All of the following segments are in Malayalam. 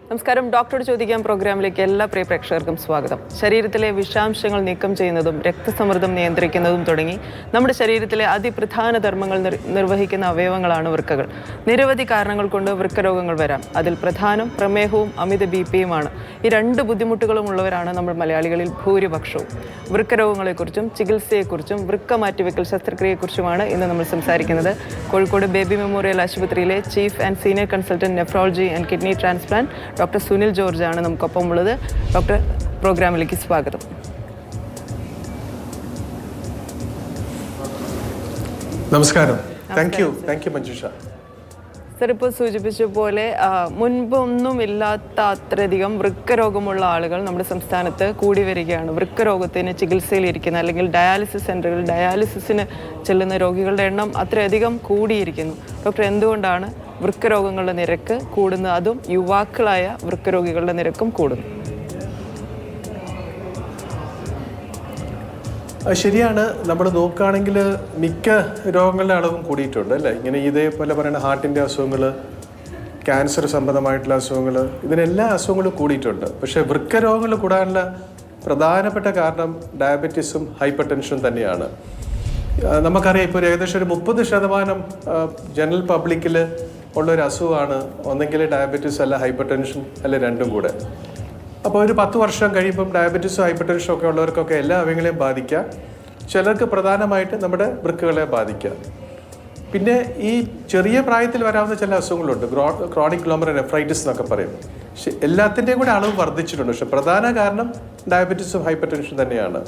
നമസ്കാരം. ഡോക്ടറോട് ചോദിക്കാൻ പ്രോഗ്രാമിലേക്ക് എല്ലാ പ്രിയ പ്രേക്ഷകർക്കും സ്വാഗതം. ശരീരത്തിലെ വിഷാംശങ്ങൾ നീക്കം ചെയ്യുന്നതും രക്തസമ്മർദ്ദം നിയന്ത്രിക്കുന്നതും തുടങ്ങി നമ്മുടെ ശരീരത്തിലെ അതിപ്രധാന ധർമ്മങ്ങൾ നിർവഹിക്കുന്ന അവയവങ്ങളാണ് വൃക്കകൾ. നിരവധി കാരണങ്ങൾ കൊണ്ട് വൃക്കരോഗങ്ങൾ വരാം. അതിൽ പ്രധാനം പ്രമേഹവും അമിത ബിപിയുമാണ്. ഈ രണ്ട് ബുദ്ധിമുട്ടുകളും ഉള്ളവരാണ് നമ്മൾ മലയാളികളിൽ ഭൂരിപക്ഷവും. വൃക്കരോഗങ്ങളെക്കുറിച്ചും ചികിത്സയെക്കുറിച്ചും വൃക്ക മാറ്റിവെക്കൽ ശസ്ത്രക്രിയയെക്കുറിച്ചുമാണ് ഇന്ന് നമ്മൾ സംസാരിക്കുന്നത്. കോഴിക്കോട് ബേബി മെമ്മോറിയൽ ആശുപത്രിയിലെ chief and senior consultant nephrology and kidney transplant doctor Sunil George ആണ് നമുക്കൊപ്പം ഉള്ളത്. ഡോക്ടർ, പ്രോഗ്രാമിലേക്ക് സ്വാഗതം. നമസ്കാരം. Thank you Manjusha. സർ, ഇപ്പോൾ സൂചിപ്പിച്ച പോലെ മുൻപൊന്നുമില്ലാത്ത അത്രയധികം വൃക്കരോഗമുള്ള ആളുകൾ നമ്മുടെ സംസ്ഥാനത്ത് കൂടി വരികയാണ്. വൃക്കരോഗത്തിന് ചികിത്സയിലിരിക്കുന്ന അല്ലെങ്കിൽ ഡയാലിസിസ് സെൻ്ററുകൾ ഡയാലിസിസിന് ചെല്ലുന്ന രോഗികളുടെ എണ്ണം അത്രയധികം കൂടിയിരിക്കുന്നു. ഡോക്ടർ, എന്തുകൊണ്ടാണ് വൃക്കരോഗങ്ങളുടെ നിരക്ക് കൂടുന്നത്? അതും യുവാക്കളായ വൃക്കരോഗികളുടെ നിരക്കും കൂടുന്നു. ശരിയാണ്. നമ്മൾ നോക്കുകയാണെങ്കിൽ മിക്ക രോഗങ്ങളുടെ അളവും കൂടിയിട്ടുണ്ട് അല്ലേ. ഇങ്ങനെ ഇതേപോലെ പറയുന്ന ഹാർട്ടിൻ്റെ അസുഖങ്ങൾ, ക്യാൻസർ സംബന്ധമായിട്ടുള്ള അസുഖങ്ങൾ, ഇതിനെല്ലാ അസുഖങ്ങളും കൂടിയിട്ടുണ്ട്. പക്ഷേ വൃക്കരോഗങ്ങൾ കൂടാനുള്ള പ്രധാനപ്പെട്ട കാരണം ഡയബറ്റീസും ഹൈപ്പർ ടെൻഷനും തന്നെയാണ്. നമുക്കറിയാം, ഇപ്പോൾ ഏകദേശം ഒരു 30% ജനറൽ പബ്ലിക്കിൽ ഉള്ളൊരു അസുഖമാണ് ഒന്നെങ്കിൽ ഡയബറ്റീസ് അല്ല ഹൈപ്പർ ടെൻഷൻ അല്ല രണ്ടും കൂടെ. അപ്പോൾ ഒരു 10 വർഷം കഴിയുമ്പം ഡയബറ്റീസും ഹൈപ്പർ ടെൻഷനും ഒക്കെ ഉള്ളവർക്കൊക്കെ എല്ലാ അവയവങ്ങളെയും ബാധിക്കാം. ചിലർക്ക് പ്രധാനമായിട്ട് നമ്മുടെ വൃക്കകളെ ബാധിക്കാം. പിന്നെ ഈ ചെറിയ പ്രായത്തിൽ വരാവുന്ന ചില അസുഖങ്ങളുണ്ട്, ക്രോണിക് ഗ്ലോമറുലർ നെഫ്രൈറ്റിസ് എന്നൊക്കെ പറയും. പക്ഷെ എല്ലാത്തിൻ്റെയും കൂടെ അളവ് വർദ്ധിച്ചിട്ടുണ്ട്. പക്ഷെ പ്രധാന കാരണം ഡയബറ്റീസും ഹൈപ്പർ ടെൻഷനും തന്നെയാണ്.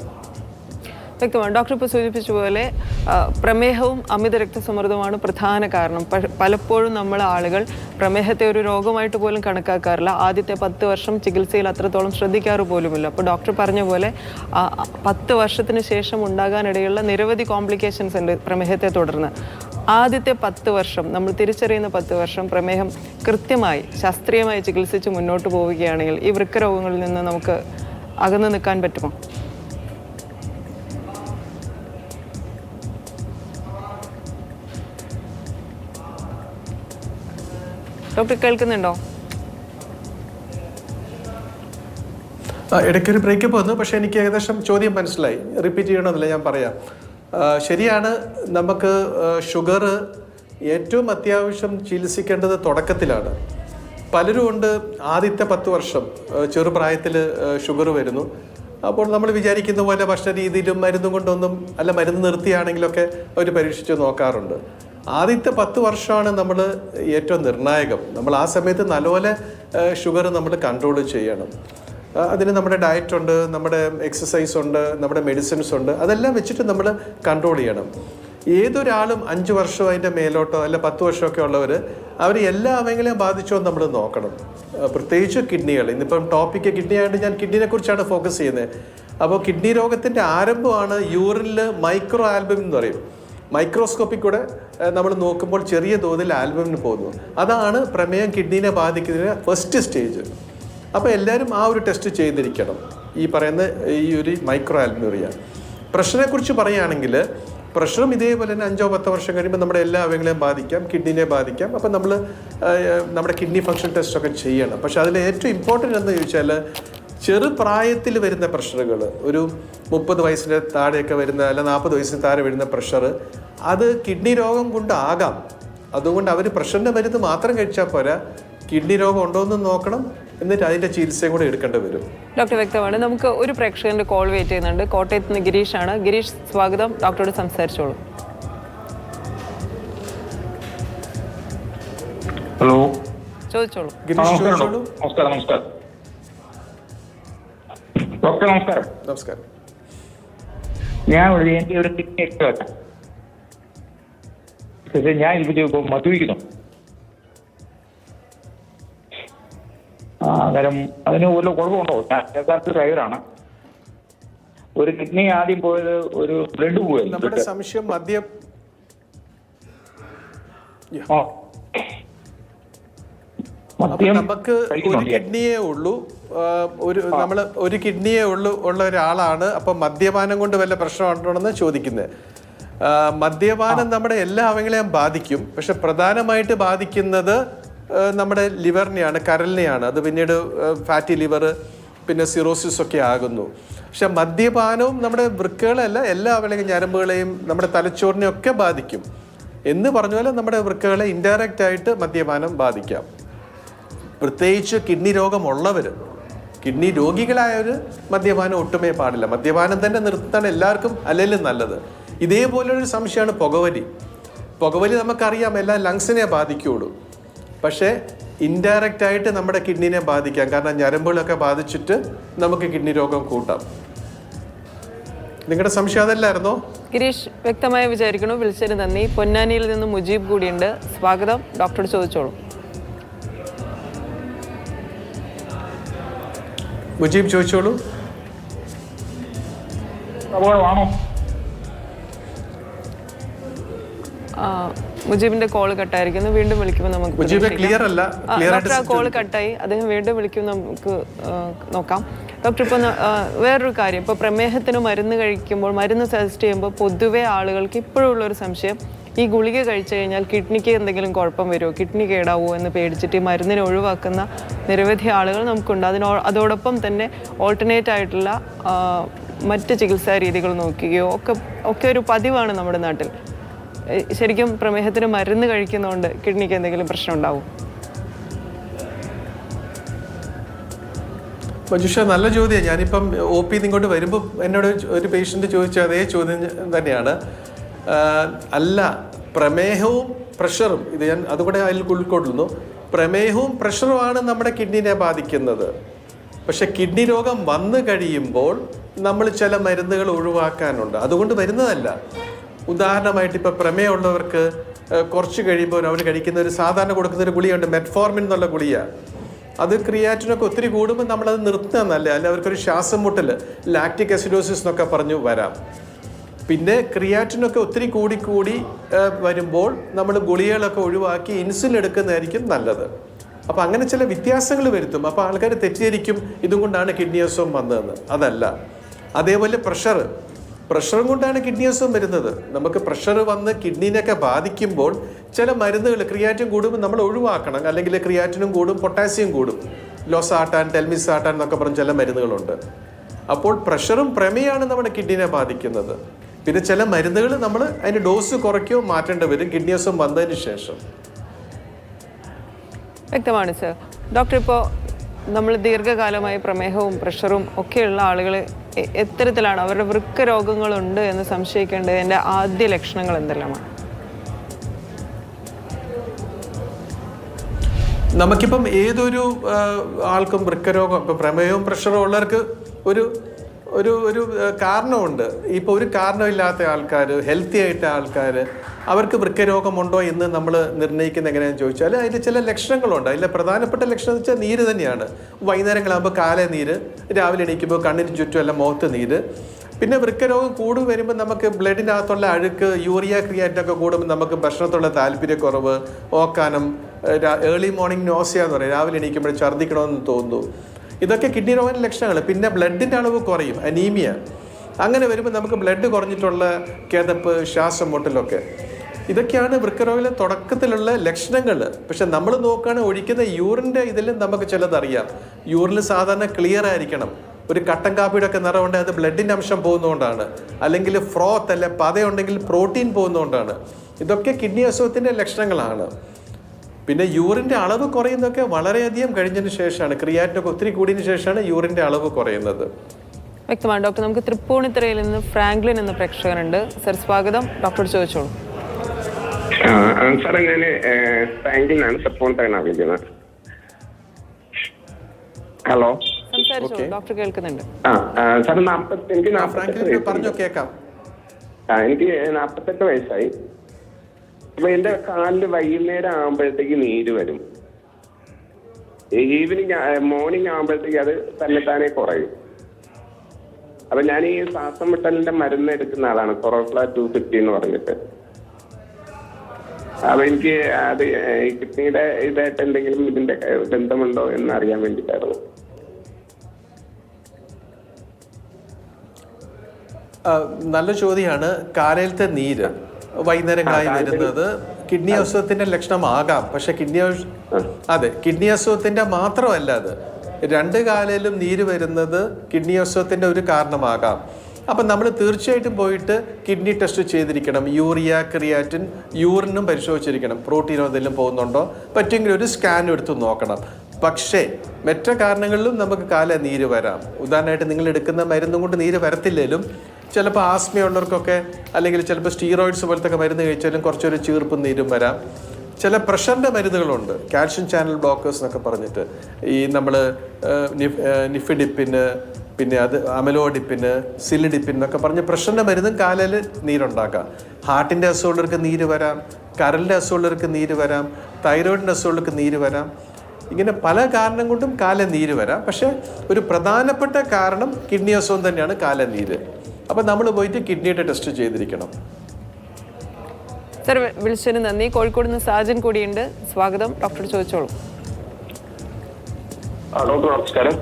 വ്യക്തമാണ്. ഡോക്ടർ ഇപ്പോൾ സൂചിപ്പിച്ച പോലെ പ്രമേഹവും അമിത രക്തസമ്മർദ്ദവുമാണ് പ്രധാന കാരണം. പലപ്പോഴും നമ്മൾ ആളുകൾ പ്രമേഹത്തെ ഒരു രോഗമായിട്ട് പോലും കണക്കാക്കാറില്ല. ആദ്യത്തെ 10 വർഷം ചികിത്സയിൽ അത്രത്തോളം ശ്രദ്ധിക്കാറ് പോലുമില്ല. അപ്പോൾ ഡോക്ടർ പറഞ്ഞ പോലെ 10 വർഷത്തിന് ശേഷം ഉണ്ടാകാനിടയുള്ള നിരവധി കോംപ്ലിക്കേഷൻസ് ഉണ്ട് പ്രമേഹത്തെ തുടർന്ന്. ആദ്യത്തെ 10 വർഷം നമ്മൾ തിരിച്ചറിയുന്ന 10 വർഷം പ്രമേഹം കൃത്യമായി ശാസ്ത്രീയമായി ചികിത്സിച്ച് മുന്നോട്ട് പോവുകയാണെങ്കിൽ ഈ വൃക്കരോഗങ്ങളിൽ നിന്ന് നമുക്ക് അകന്നു നിൽക്കാൻ പറ്റുമോ? ഡോക്ടർ കേൾക്കുന്നുണ്ടോ? ഇടയ്ക്കൊരു ബ്രേക്കപ്പ് വന്നു, പക്ഷെ എനിക്ക് ഏകദേശം ചോദ്യം മനസ്സിലായി. റിപ്പീറ്റ് ചെയ്യണമെന്നില്ല, ഞാൻ പറയാം. ശരിയാണ്, നമുക്ക് ഷുഗർ ഏറ്റവും അത്യാവശ്യം ചികിത്സിക്കേണ്ടത് തുടക്കത്തിലാണ്. പലരും ഉണ്ട് ആദ്യത്തെ 10 വർഷം ചെറുപ്രായത്തിൽ ഷുഗർ വരുന്നു. അപ്പോൾ നമ്മൾ വിചാരിക്കുന്ന പോലെ ഭക്ഷണ രീതിയിലും മരുന്നും കൊണ്ടൊന്നും അല്ല, മരുന്ന് നിർത്തിയാണെങ്കിലൊക്കെ അവർ പരീക്ഷിച്ച് നോക്കാറുണ്ട്. ആദ്യത്തെ 10 വർഷമാണ് നമ്മൾ ഏറ്റവും നിർണായകം. നമ്മൾ ആ സമയത്ത് നല്ലപോലെ ഷുഗർ നമ്മൾ കൺട്രോൾ ചെയ്യണം. അതിന് നമ്മുടെ ഡയറ്റ് ഉണ്ട്, നമ്മുടെ എക്സസൈസ് ഉണ്ട്, നമ്മുടെ മെഡിസിൻസ് ഉണ്ട്. അതെല്ലാം വെച്ചിട്ട് നമ്മൾ കൺട്രോൾ ചെയ്യണം. ഏതൊരാളും 5 വർഷമോ അതിൻ്റെ മേലോട്ടോ അല്ല 10 വർഷമൊക്കെ ഉള്ളവർ അവർ എല്ലാ അവയവങ്ങളെയും ബാധിച്ചോ നമ്മൾ നോക്കണം. പ്രത്യേകിച്ച് കിഡ്നികൾ. ഇന്നിപ്പം ടോപ്പിക്ക് കിഡ്നി ആയിട്ട് ഞാൻ കിഡ്നിനെ കുറിച്ചാണ് ഫോക്കസ് ചെയ്യുന്നത്. അപ്പോൾ കിഡ്നി രോഗത്തിൻ്റെ ആരംഭമാണ് യൂറിനിൽ മൈക്രോ ആൽബം എന്ന് പറയും. മൈക്രോസ്കോപ്പിൽ കൂടെ നമ്മൾ നോക്കുമ്പോൾ ചെറിയ തോതിൽ ആൽബമിന് പോകുന്നു. അതാണ് പ്രമേയം കിഡ്നീനെ ബാധിക്കുന്നതിന് ഫസ്റ്റ് സ്റ്റേജ്. അപ്പോൾ എല്ലാവരും ആ ഒരു ടെസ്റ്റ് ചെയ്തിരിക്കണം. ഈ പറയുന്ന ഈ ഒരു മൈക്രോ ആൽബുമിയ പ്രഷറിനെക്കുറിച്ച് പറയുകയാണെങ്കിൽ, പ്രഷറും ഇതേപോലെ തന്നെ 5-10 വർഷം കഴിയുമ്പോൾ നമ്മുടെ എല്ലാ അവയവങ്ങളെയും ബാധിക്കാം, കിഡ്നീനെ ബാധിക്കാം. അപ്പം നമ്മൾ നമ്മുടെ കിഡ്നി ഫങ്ഷൻ ടെസ്റ്റൊക്കെ ചെയ്യണം. പക്ഷെ അതിൽ ഏറ്റവും ഇമ്പോർട്ടൻ്റ് എന്ന് ചോദിച്ചാൽ ചെറുപ്രായത്തിൽ വരുന്ന പ്രഷറുകൾ, ഒരു 30 വയസ്സിന് താഴെയൊക്കെ വരുന്ന അല്ല 40 വയസ്സിന് താഴെ വരുന്ന പ്രഷർ, അത് കിഡ്നി രോഗം കൊണ്ടാകാം. അതുകൊണ്ട് അവർ പ്രഷറിൻ്റെ മരുന്ന് മാത്രം കഴിച്ചാൽ പോരാ, കിഡ്നി രോഗം ഉണ്ടോ എന്ന് നോക്കണം. എന്നിട്ട് അതിൻ്റെ ചികിത്സയും കൂടെ എടുക്കേണ്ടി വരും. ഡോക്ടർ, വ്യക്തമാണ്. നമുക്ക് ഒരു പ്രേക്ഷകന്റെ കോൾ വെയിറ്റ് ചെയ്യുന്നുണ്ട്. കോട്ടയത്ത് നിന്ന് ഗിരീഷാണ്. ഗിരീഷ്, സ്വാഗതം. ഡോക്ടറോട് സംസാരിച്ചോളൂ. ഹലോ, ചോദിച്ചോളൂ ഗിരീഷ്, ചോദിച്ചോളൂ. നമസ്കാരം ഡോക്ടർ. നമസ്കാരം. ഞാൻ എൻ്റെ ഒരു കിഡ്നി എക്സ്ട്രാ ഞാൻ ഇപ്പോൾ മദ്യപിക്കുന്നു. അന്നേരം അതിന് വല്ല കുഴപ്പമുണ്ടോ? ഞാൻ യഥാർത്ഥ ഡ്രൈവറാണ്. ഒരു കിഡ്നി ആദ്യം പോയത് ഒരു ബ്ലഡ് പോയത്. നമ്മുടെ സംശയം മദ്യം. നമുക്ക് ഒരു കിഡ്നിയേ ഉള്ളൂ, ഒരു കിഡ്നിയേ ഉള്ള ഒരാളാണ്. അപ്പം മദ്യപാനം കൊണ്ട് വല്ല പ്രശ്നമുണ്ടോയെന്ന് ചോദിക്കുന്നത്. മദ്യപാനം നമ്മുടെ എല്ലാ അവയവങ്ങളെയും ബാധിക്കും. പക്ഷെ പ്രധാനമായിട്ട് ബാധിക്കുന്നത് നമ്മുടെ ലിവറിനെയാണ്, കരളിനെയാണ്. അത് പിന്നീട് ഫാറ്റി ലിവർ, പിന്നെ സിറോസിസ് ഒക്കെ ആകുന്നു. പക്ഷെ മദ്യപാനവും നമ്മുടെ വൃക്കകളല്ല, എല്ലാ അവളെയും ഞരമ്പുകളെയും നമ്മുടെ തലച്ചോറിനെയും ഒക്കെ ബാധിക്കും. എന്ന് പറഞ്ഞ പോലെ നമ്മുടെ വൃക്കകളെ ഇൻഡയറക്റ്റ് ആയിട്ട് മദ്യപാനം ബാധിക്കാം. പ്രത്യേകിച്ച് കിഡ്നി രോഗമുള്ളവർ, കിഡ്നി രോഗികളായവർ മദ്യപാനം ഒട്ടുമേ പാടില്ല. മദ്യപാനം തന്നെ നിർത്താൻ എല്ലാവർക്കും അല്ലെങ്കിലും നല്ലത്. ഇതേപോലൊരു സംശയമാണ് പുകവലി. പുകവലി നമുക്കറിയാം എല്ലാ ലങ്സിനെ ബാധിക്കുകയുള്ളൂ. പക്ഷേ ഇൻഡയറക്റ്റ് ആയിട്ട് നമ്മുടെ കിഡ്നിനെ ബാധിക്കാം. കാരണം ഞരമ്പുകളൊക്കെ ബാധിച്ചിട്ട് നമുക്ക് കിഡ്നി രോഗം കൂട്ടാം. നിങ്ങളുടെ സംശയം അതല്ലായിരുന്നോ? ഗിരീഷ്, വ്യക്തമായി വിചാരിക്കണു. വിളിച്ചതിന് നന്ദി. പൊന്നാനിയിൽ നിന്ന് മുജീബ് കൂടിയുണ്ട്. സ്വാഗതം. ഡോക്ടറോട് ചോദിച്ചോളൂ. മുജീബ് ചോദിച്ചോളൂ. മുജീബിന്റെ കോള് കട്ടായിരിക്കുന്നു. വീണ്ടും വിളിക്കുമ്പോൾ നമുക്ക് ക്ലിയർ അല്ല. ഡോക്ടർ, ആ കോള് കട്ടായി. അദ്ദേഹം വീണ്ടും വിളിക്കുമ്പോൾ നമുക്ക് നോക്കാം. ഡോക്ടർ, ഇപ്പോൾ വേറൊരു കാര്യം, ഇപ്പോൾ പ്രമേഹത്തിന് മരുന്ന് കഴിക്കുമ്പോൾ, മരുന്ന് സജസ്റ്റ് ചെയ്യുമ്പോൾ പൊതുവെ ആളുകൾക്ക് ഇപ്പോഴുള്ളൊരു സംശയം, ഈ ഗുളിക കഴിച്ചു കഴിഞ്ഞാൽ കിഡ്നിക്ക് എന്തെങ്കിലും കുഴപ്പം വരുമോ, കിഡ്നി കേടാവുമോ എന്ന് പേടിച്ചിട്ട് ഈ മരുന്നിനെ ഒഴിവാക്കുന്ന നിരവധി ആളുകൾ നമുക്കുണ്ട്. അതോടൊപ്പം തന്നെ ഓൾട്ടർനേറ്റ് ആയിട്ടുള്ള മറ്റ് ചികിത്സാ രീതികൾ നോക്കുകയോ ഒക്കെ ഒരു പതിവാണ് നമ്മുടെ നാട്ടിൽ. ശരിക്കും പ്രമേഹത്തിന് മരുന്ന് കഴിക്കുന്നതുകൊണ്ട് കിഡ്നിക്ക് എന്തെങ്കിലും പ്രശ്നം ഉണ്ടാവും? മഞ്ജുഷ, നല്ല ചോദ്യമാണ്. ഞാനിപ്പം OP ഇങ്ങോട്ട് വരുമ്പോൾ എന്നോട് ഒരു പേഷ്യൻ്റ് ചോദിച്ച അതേ ചോദ്യം തന്നെയാണ്. അല്ല, പ്രമേഹവും പ്രഷറും, ഇത് ഞാൻ അതുകൂടെ അതിൽ ഉൾക്കൊള്ളുന്നു. പ്രമേഹവും പ്രഷറുമാണ് നമ്മുടെ കിഡ്നിനെ ബാധിക്കുന്നത്. പക്ഷെ കിഡ്നി രോഗം വന്നു കഴിയുമ്പോൾ നമ്മൾ ചില മരുന്നുകൾ ഒഴിവാക്കാനുണ്ട്. അതുകൊണ്ട് വരുന്നതല്ല. ഉദാഹരണമായിട്ട് ഇപ്പോൾ പ്രമേയമുള്ളവർക്ക് കുറച്ച് കഴിയുമ്പോൾ അവർ കഴിക്കുന്ന ഒരു സാധാരണ കൊടുക്കുന്ന ഒരു ഗുളിയുണ്ട്, മെറ്റ്ഫോർമിൻ എന്നുള്ള ഗുളിക. അത് ക്രിയാറ്റിനൊക്കെ ഒത്തിരി കൂടുമ്പോൾ നമ്മളത് നിർത്തുക എന്നല്ല, അല്ല അവർക്കൊരു ശ്വാസം മുട്ടൽ, ലാക്റ്റിക് അസിഡോസിസ് എന്നൊക്കെ പറഞ്ഞു വരാം. പിന്നെ ക്രിയാറ്റിനൊക്കെ ഒത്തിരി കൂടി വരുമ്പോൾ നമ്മൾ ഗുളികകളൊക്കെ ഒഴിവാക്കി ഇൻസുലിൻ എടുക്കുന്നതായിരിക്കും നല്ലത്. അപ്പോൾ അങ്ങനെ ചില വ്യത്യാസങ്ങൾ വരുത്തും. അപ്പോൾ ആൾക്കാർ തെറ്റിദ്ധരിക്കും ഇതും കൊണ്ടാണ് കിഡ്നി അസുഖം വന്നതെന്ന്. അതല്ല. അതേപോലെ പ്രഷറും കൊണ്ടാണ് കിഡ്നി അസുഖം വരുന്നത്. നമുക്ക് പ്രഷർ വന്ന് കിഡ്നീനെയൊക്കെ ബാധിക്കുമ്പോൾ ചില മരുന്നുകൾ, ക്രിയാറ്റിൻ കൂടുമ്പോൾ നമ്മൾ ഒഴിവാക്കണം. അല്ലെങ്കിൽ ക്രിയാറ്റിനും കൂടും, പൊട്ടാസ്യം കൂടും. ലോസാട്ടാൻ, ടെൽമിസാട്ടാൻ എന്നൊക്കെ പറഞ്ഞ ചില മരുന്നുകളുണ്ട്. അപ്പോൾ പ്രഷറും പ്രമേയമാണ് നമ്മുടെ കിഡ്നിനെ ബാധിക്കുന്നത്. പിന്നെ ചില മരുന്നുകൾ നമ്മൾ അതിൻ്റെ ഡോസ് കുറയ്ക്കുകയോ മാറ്റേണ്ടി വരും കിഡ്നി അസുഖം വന്നതിന് ശേഷം. വ്യക്തമാണ് സർ. ഡോക്ടർ, ഇപ്പോൾ നമ്മൾ ദീർഘകാലമായി പ്രമേഹവും പ്രഷറും ഒക്കെയുള്ള ആളുകൾ എത്തരത്തിലാണ്, അവരുടെ വൃക്ക രോഗങ്ങളുണ്ട് എന്ന് സംശയിക്കേണ്ടതിൻ്റെ ആദ്യ ലക്ഷണങ്ങൾ എന്തെല്ലാമാണ്? നമുക്കിപ്പം ഏതൊരു ആൾക്കും വൃക്കരോഗം, ഇപ്പം പ്രമേയവും പ്രഷറും ഉള്ളവർക്ക് ഒരു ഒരു ഒരു കാരണമുണ്ട്. ഇപ്പോൾ ഒരു കാരണമില്ലാത്ത ആൾക്കാർ, ഹെൽത്തി ആയിട്ട് ആൾക്കാർ, അവർക്ക് വൃക്കരോഗമുണ്ടോ എന്ന് നമ്മൾ നിർണ്ണയിക്കുന്നത് എങ്ങനെയാണെന്ന് ചോദിച്ചാൽ അതിൻ്റെ ചില ലക്ഷണങ്ങളുണ്ട്. അതിലെ പ്രധാനപ്പെട്ട ലക്ഷണം എന്ന് വെച്ചാൽ നീര് തന്നെയാണ്. വൈകുന്നേരങ്ങളാകുമ്പോൾ കാലെ നീര്, രാവിലെ എണീക്കുമ്പോൾ കണ്ണിന് ചുറ്റുമല്ല മുഖത്ത് നീര്. പിന്നെ വൃക്കരോഗം കൂടും വരുമ്പോൾ നമുക്ക് ബ്ലഡിനകത്തുള്ള അഴുക്ക്, യൂറിയ ക്രിയാറ്റിനൊക്കെ കൂടുമ്പോൾ നമുക്ക് ഭക്ഷണത്തുള്ള താല്പര്യക്കുറവ്, ഓക്കാനം, ഏർലി മോർണിംഗ് നോസിയ എന്ന് പറയും, രാവിലെ എണീക്കുമ്പോൾ ഛർദ്ദിക്കണമെന്ന് തോന്നുന്നു. ഇതൊക്കെ കിഡ്നി രോഗത്തിൻ്റെ ലക്ഷണങ്ങൾ. പിന്നെ ബ്ലഡിൻ്റെ അളവ് കുറയും, അനീമിയ. അങ്ങനെ വരുമ്പോൾ നമുക്ക് ബ്ലഡ് കുറഞ്ഞിട്ടുള്ള കിതപ്പ്, ശ്വാസം മുട്ടലൊക്കെ. ഇതൊക്കെയാണ് വൃക്കരോഗത്തിലെ തുടക്കത്തിലുള്ള ലക്ഷണങ്ങൾ. പക്ഷെ നമ്മൾ നോക്കുകയാണെങ്കിൽ ഒഴിക്കുന്ന യൂറിൻ്റെ ഇതിലും നമുക്ക് ചിലതറിയാം. യൂറിൽ സാധാരണ ക്ലിയർ ആയിരിക്കണം. ഒരു കട്ടൻ കാപ്പിയുടെ ഒക്കെ നിറമുണ്ടെങ്കിൽ അത് ബ്ലഡിൻ്റെ അംശം പോകുന്നതുകൊണ്ടാണ്. അല്ലെങ്കിൽ ഫ്രോത്ത് അല്ലെ പതയുണ്ടെങ്കിൽ പ്രോട്ടീൻ പോകുന്നതുകൊണ്ടാണ്. ഇതൊക്കെ കിഡ്നി അസുഖത്തിൻ്റെ ലക്ഷണങ്ങളാണ്. പിന്നെ യൂറിൻ്റെ അളവ് കുറയുന്നതൊക്കെ വളരെയധികം കഴിഞ്ഞതിന് ശേഷമാണ്, ക്രിയാറ്റിനൊക്കെ ഒത്തിരി കൂടിയതിന് ശേഷമാണ് യൂറിൻ്റെ അളവ് കുറയുന്നത്. വ്യക്തമാണ് ഡോക്ടർ. നമുക്ക് തൃപ്പൂണിത്തുറയിൽ നിന്ന് ഫ്രാങ്ക്ലിൻ എന്ന പ്രേക്ഷകനുണ്ട്. സർ, സ്വാഗതം. ഡോക്ടറോട് ചോദിച്ചോളൂ. സാറേ, ഞാൻ ഫ്രാങ്ക്ലിനാണ്, തൃപ്പൂണിത്തുറയാണ് വിളിക്കുന്നത്. ഹലോ, സംസാരിച്ചോളൂ. ഡോക്ടർ കേൾക്കുന്നുണ്ട്. സാർ, എനിക്ക് 48 വയസ്സായി. അപ്പൊ എന്റെ കാലില് വൈകുന്നേരം ആകുമ്പോഴത്തേക്ക് നീര് വരും. ഈവനിങ് മോർണിംഗ് ആകുമ്പോഴത്തേക്ക് അത് തന്നെത്താനെ കുറയും. അപ്പൊ ഞാൻ ഈ ശ്വാസം മുട്ടലിന്റെ മരുന്ന് എടുക്കുന്ന ആളാണ്, കൊറോപ്ല 250 എന്ന് പറഞ്ഞിട്ട്. അപ്പൊ എനിക്ക് അത് കിഡ്നിയുടെ ഇതായിട്ട് എന്തെങ്കിലും ഇതിന്റെ ബന്ധമുണ്ടോ എന്ന് അറിയാൻ വേണ്ടിയിട്ടായിരുന്നു. നല്ല ചോദ്യമാണ്. കാലയിലത്തെ നീര് വൈകുന്നേരങ്ങളായി വരുന്നത് കിഡ്നി അസുഖത്തിന്റെ ലക്ഷണമാകാം. പക്ഷെ കിഡ്നി അസുഖത്തിന്റെ മാത്രമല്ല അത്. 2 കാലിലും നീര് വരുന്നത് കിഡ്നി അസുഖത്തിന്റെ ഒരു കാരണമാകാം. അപ്പം നമ്മൾ തീർച്ചയായിട്ടും പോയിട്ട് കിഡ്നി ടെസ്റ്റ് ചെയ്തിരിക്കണം. യൂറിയ, ക്രിയാറ്റിൻ, യൂറിനും പരിശോധിച്ചിരിക്കണം. പ്രോട്ടീനോ എന്തെങ്കിലും പോകുന്നുണ്ടോ, പറ്റുമെങ്കിൽ ഒരു സ്കാൻ എടുത്ത് നോക്കണം. പക്ഷേ മറ്റു കാരണങ്ങളിലും നമുക്ക് കാല നീര് വരാം. ഉദാഹരണമായിട്ട് നിങ്ങൾ എടുക്കുന്ന മരുന്നും കൊണ്ട് നീര് വരത്തില്ലെങ്കിലും ചിലപ്പോൾ ആസ്മയുള്ളവർക്കൊക്കെ അല്ലെങ്കിൽ ചിലപ്പോൾ സ്റ്റീറോയിഡ്സ് പോലത്തെ മരുന്ന് കഴിച്ചാലും കുറച്ചൊരു ചീർപ്പും നീരും വരാം. ചില പ്രഷറിൻ്റെ മരുന്നുകളുണ്ട്, കാൽഷ്യം ചാനൽ ബ്ലോക്കേഴ്സ് എന്നൊക്കെ പറഞ്ഞിട്ട്. ഈ നമ്മൾ നിഫിഡിപ്പിന്, പിന്നെ അത് അമലോഡിപ്പിന്, സിലിഡിപ്പിൻ എന്നൊക്കെ പറഞ്ഞ് പ്രഷറിൻ്റെ മരുന്നും കാലിൽ നീരുണ്ടാക്കാം. ഹാർട്ടിൻ്റെ അസുഖമുള്ളവർക്ക് നീര് വരാം, കരളിൻ്റെ അസുഖമുള്ളവർക്ക് നീര് വരാം, തൈറോയിഡിൻ്റെ അസുഖമുള്ളവർക്ക് നീര് വരാം. ഇങ്ങനെ പല കാരണം കൊണ്ടും കാല നീര് വരാം. പക്ഷേ ഒരു പ്രധാനപ്പെട്ട കാരണം കിഡ്നി അസുഖം തന്നെയാണ് കാല നീര്. അപ്പം നമ്മൾ പോയിട്ട് കിഡ്നിയുടെ ടെസ്റ്റ് ചെയ്തിരിക്കണം. സർ, വിളിച്ചതിന് നന്ദി. കോഴിക്കോട് നിന്ന് സാജൻ കൂടിയുണ്ട്. സ്വാഗതം. ഡോക്ടർ ചോദിച്ചോളൂ. ഡോക്ടർ നമസ്കാരം.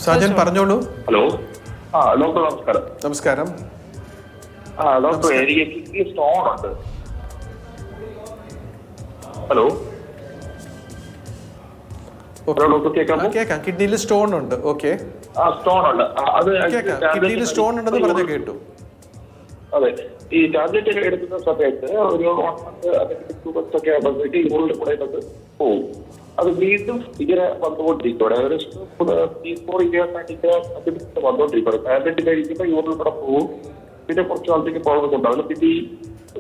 സാജൻ പറഞ്ഞോളൂ. ഹലോ. ഡോക്ടർ നമസ്കാരം. നമസ്കാരം. ഡോക്ടർ, എനിക്ക് കിഡ്നി സ്റ്റോൺ ഉണ്ട്. ഹലോ. ഡോക്ടർ കേൾക്കാം. കിഡ്നിയിൽ സ്റ്റോൺ ഉണ്ട്. ഓക്കെ, സ്റ്റോൺ ഉണ്ട്. അത് കിഡ്നിയിൽ സ്റ്റോൺ ഉണ്ടെന്ന് പറഞ്ഞു കേട്ടു. അതെ, ഈ ടാബ്ലറ്റ് ഒക്കെ എടുക്കുന്ന സമയത്ത് ഒരു 1 month അല്ലെങ്കിൽ 2 months ഒക്കെ ആകുമ്പോഴത്തേക്ക് യൂറിൽ കൂടെ പോകും. അത് വീണ്ടും ഇങ്ങനെ വന്നുകൊണ്ടിരിക്കുകയാണ്. ഏകദേശം 3-4 years ആയിട്ട് വന്നുകൊണ്ടിരിക്കുകയാണ്. ടാബ്ലറ്റ് കഴിക്കുമ്പോൾ യൂറിൽ കൂടെ പോകും. പിന്നെ കുറച്ച് നാളത്തേക്ക് പോകുന്നുണ്ടാവില്ല. പിന്നെ ഈ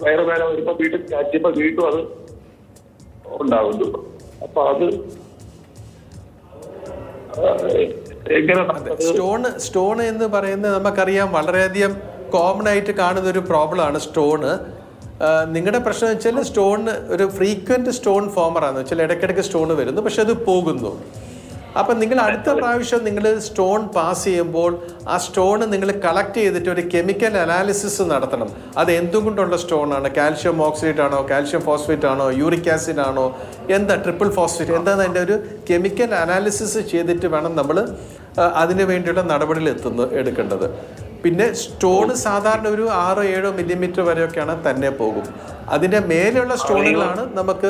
വയറുവേദന വരുമ്പോൾ വീണ്ടും കാറ്റുമ്പോൾ വീണ്ടും അത് ഉണ്ടാവുന്നു. അപ്പൊ അത് സ്റ്റോൺ എന്ന് പറയുന്നത് നമുക്കറിയാം വളരെയധികം കോമൺ ആയിട്ട് കാണുന്ന ഒരു പ്രോബ്ലമാണ് സ്റ്റോണ്. നിങ്ങളുടെ പ്രശ്നം വെച്ചാൽ സ്റ്റോണിന് ഒരു ഫ്രീക്വൻറ്റ് സ്റ്റോൺ ഫോമറാണെന്ന് വെച്ചാൽ ഇടയ്ക്കിടയ്ക്ക് സ്റ്റോൺ വരുന്നു, പക്ഷെ അത് പോകുന്നു. അപ്പം നിങ്ങൾ അടുത്ത പ്രാവശ്യം നിങ്ങൾ സ്റ്റോൺ പാസ് ചെയ്യുമ്പോൾ ആ സ്റ്റോൺ നിങ്ങൾ കളക്ട് ചെയ്തിട്ട് ഒരു കെമിക്കൽ അനാലിസിസ് നടത്തണം. അത് എന്തുകൊണ്ടുള്ള സ്റ്റോണാണ്? കാൽഷ്യം ഓക്സൈഡ് ആണോ, കാൽഷ്യം ഫോസ്ഫേറ്റ് ആണോ, യൂറിക് ആസിഡ് ആണോ, എന്താ ട്രിപ്പിൾ ഫോസ്ഫേറ്റ്, എന്താണ് അതിൻ്റെ ഒരു കെമിക്കൽ അനാലിസിസ് ചെയ്തിട്ട് വേണം നമ്മൾ അതിന് വേണ്ടിയുള്ള നടപടികൾ എടുക്കേണ്ടത്. പിന്നെ സ്റ്റോൺ സാധാരണ ഒരു 6-7 മില്ലിമീറ്റർ വരെയൊക്കെയാണ് തന്നെ പോകും. അതിൻ്റെ മേലെയുള്ള സ്റ്റോണുകളാണ് നമുക്ക്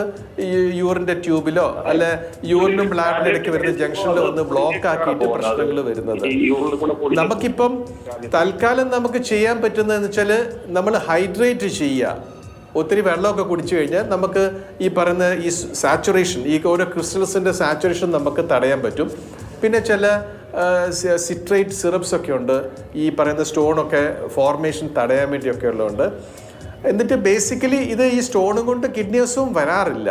യൂറിൻ്റെ ട്യൂബിലോ അല്ല യൂറിനും ബ്ലാഡിൻ്റെ ഇടയ്ക്ക് വരുന്ന ജംഗ്ഷനിലോ ഒന്ന് ബ്ലോക്ക് ആക്കിയിട്ട് പ്രശ്നങ്ങൾ വരുന്നത്. നമുക്കിപ്പം തൽക്കാലം നമുക്ക് ചെയ്യാൻ പറ്റുന്നതെന്ന് വെച്ചാൽ നമ്മൾ ഹൈഡ്രേറ്റ് ചെയ്യുക. ഒത്തിരി വെള്ളമൊക്കെ കുടിച്ചു കഴിഞ്ഞാൽ നമുക്ക് ഈ പറയുന്ന ഈ സാച്ചുറേഷൻ, ഈ ഓരോ ക്രിസ്റ്റൽസിൻ്റെ സാച്ചുറേഷൻ നമുക്ക് തടയാൻ പറ്റും. പിന്നെ ചില സിട്രേറ്റ് സിറപ്സ് ഒക്കെ ഉണ്ട് ഈ പറയുന്ന സ്റ്റോണൊക്കെ ഫോർമേഷൻ തടയാൻ വേണ്ടിയൊക്കെ ഉള്ളതുകൊണ്ട്. എന്നിട്ട് ബേസിക്കലി ഇത് ഈ സ്റ്റോണും കൊണ്ട് കിഡ്നി അസുഖം വരാറില്ല.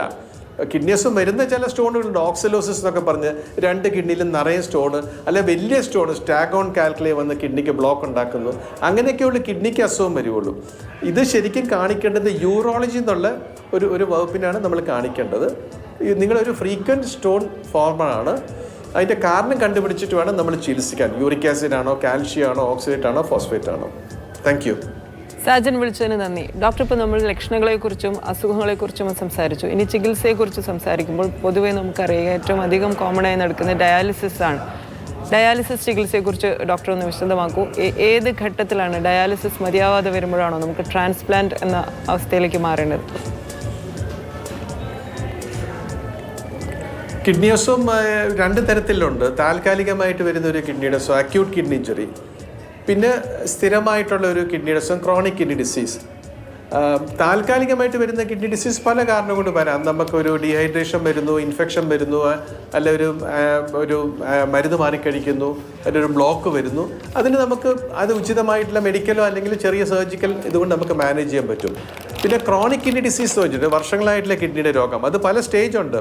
കിഡ്നി അസുഖം വരുന്ന ചില സ്റ്റോണുകളുണ്ട്, ഓക്സലോസിസ് എന്നൊക്കെ പറഞ്ഞ് 2 കിഡ്നിയിലും നിറയെ സ്റ്റോണ്, അല്ലെ വലിയ സ്റ്റോൺ സ്റ്റാഗോൺ കാൽക്കുലേ വന്ന് കിഡ്നിക്ക് ബ്ലോക്ക് ഉണ്ടാക്കുന്നു. അങ്ങനെയൊക്കെയുള്ള കിഡ്നിക്ക് അസുഖം വരുവുള്ളൂ. ഇത് ശരിക്കും കാണിക്കേണ്ടത് യൂറോളജി എന്നുള്ള ഒരു വകുപ്പിനാണ് നമ്മൾ കാണിക്കേണ്ടത്. നിങ്ങളൊരു ഫ്രീക്വൻറ്റ് സ്റ്റോൺ ഫോർമറാണ്, അതിൻ്റെ കാരണം കണ്ടുപിടിച്ചിട്ട് വേണം നമ്മൾ ചികിത്സിക്കാൻ. യൂറിക് ആസിഡ് ആണോ, കാൽഷ്യം ആണോ, ഓക്സിഡേറ്റ് ആണോ, ഫോസ്ഫേറ്റ് ആണോ. Thank you. സാജൻ വിളിച്ചതിന് നന്ദി. ഡോക്ടർ, ഇപ്പോൾ നമ്മൾ ലക്ഷണങ്ങളെക്കുറിച്ചും അസുഖങ്ങളെക്കുറിച്ചും സംസാരിച്ചു. ഇനി ചികിത്സയെക്കുറിച്ച് സംസാരിക്കുമ്പോൾ പൊതുവേ നമുക്കറിയാം ഏറ്റവും അധികം കോമണായി നടക്കുന്നത് ഡയാലിസിസ് ആണ്. ഡയാലിസിസ് ചികിത്സയെക്കുറിച്ച് ഡോക്ടർ ഒന്ന് വിശദമാക്കൂ. ഏത് ഘട്ടത്തിലാണ് ഡയാലിസിസ് മതിയാവാതെ വരുമ്പോഴാണോ നമുക്ക് ട്രാൻസ്പ്ലാന്റ് എന്ന അവസ്ഥയിലേക്ക് മാറേണ്ടത്? കിഡ്നി അസുഖം 2 തരത്തിലുണ്ട്. താൽക്കാലികമായിട്ട് വരുന്ന ഒരു കിഡ്നിയുടെ അസുഖം, അക്യൂട്ട് കിഡ്നി ഇഞ്ചുറി. പിന്നെ സ്ഥിരമായിട്ടുള്ള ഒരു കിഡ്നിയുടെ അസുഖം, ക്രോണിക് കിഡ്നി ഡിസീസ്. താൽക്കാലികമായിട്ട് വരുന്ന കിഡ്നി ഡിസീസ് പല കാരണം കൊണ്ട് വരാം. നമുക്കൊരു ഡീഹൈഡ്രേഷൻ വരുന്നു, ഇൻഫെക്ഷൻ വരുന്നു, അല്ല ഒരു മരുന്ന് മാറിക്കഴിക്കുന്നു, അതിലൊരു ബ്ലോക്ക് വരുന്നു. അതിന് നമുക്ക് അത് ഉചിതമായിട്ടുള്ള മെഡിക്കലോ അല്ലെങ്കിൽ ചെറിയ സർജിക്കൽ ഇതുകൊണ്ട് നമുക്ക് മാനേജ് ചെയ്യാൻ പറ്റും. പിന്നെ ക്രോണിക് കിഡ്നി ഡിസീസ് വെച്ചിട്ട് വർഷങ്ങളായിട്ടുള്ള കിഡ്നിയുടെ രോഗം, അത് പല സ്റ്റേജ് ഉണ്ട്.